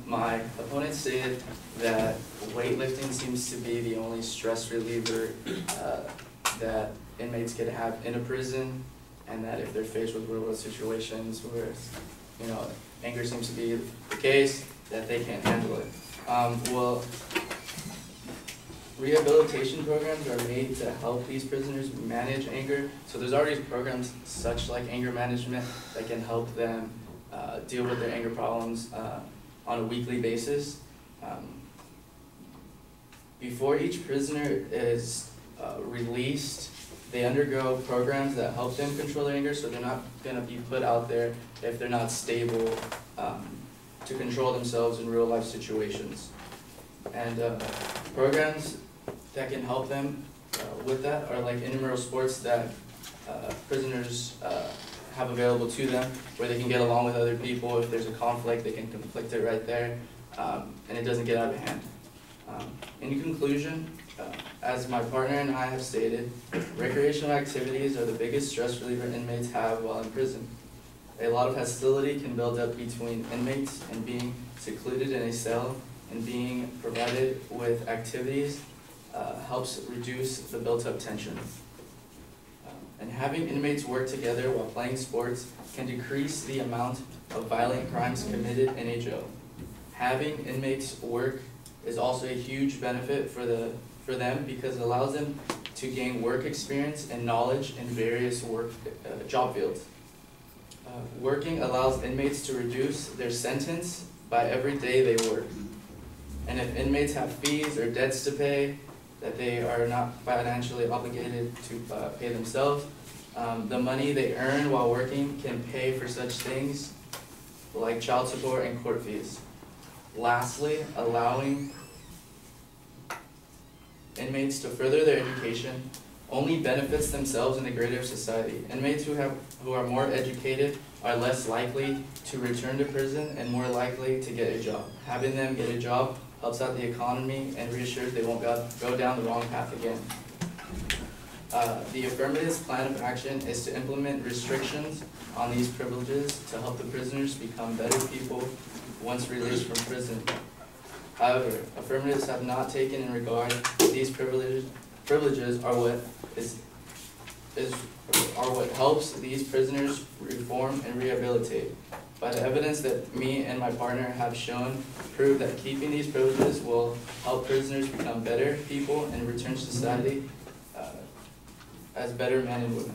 My opponent stated that weightlifting seems to be the only stress reliever that inmates could have in a prison, and that if they're faced with real-world situations where, anger seems to be the case, that they can't handle it. Well, rehabilitation programs are made to help these prisoners manage anger. So there's already programs such like anger management that can help them deal with their anger problems on a weekly basis. Before each prisoner is released, they undergo programs that help them control their anger, so they're not going to be put out there if they're not stable to control themselves in real life situations. And programs that can help them with that are like intramural sports that prisoners have available to them, where they can get along with other people. If there's a conflict, they can conflict it right there, and it doesn't get out of hand. In conclusion, as my partner and I have stated, recreational activities are the biggest stress reliever inmates have while in prison. A lot of hostility can build up between inmates, and being secluded in a cell and being provided with activities helps reduce the built-up tension. And having inmates work together while playing sports can decrease the amount of violent crimes committed in a jail. Having inmates work is also a huge benefit for them because it allows them to gain work experience and knowledge in various job fields. Working allows inmates to reduce their sentence by every day they work. And if inmates have fees or debts to pay that they are not financially obligated to pay themselves, the money they earn while working can pay for such things like child support and court fees. Lastly, allowing inmates to further their education only benefits themselves and the greater society. Inmates who are more educated are less likely to return to prison and more likely to get a job. Having them get a job helps out the economy and reassures they won't go down the wrong path again. The affirmative's plan of action is to implement restrictions on these privileges to help the prisoners become better people once released from prison. However, affirmatives have not taken in regard these privileges are what helps these prisoners reform and rehabilitate. By the evidence that me and my partner have shown, prove that keeping these privileges will help prisoners become better people and return to society as better men and women.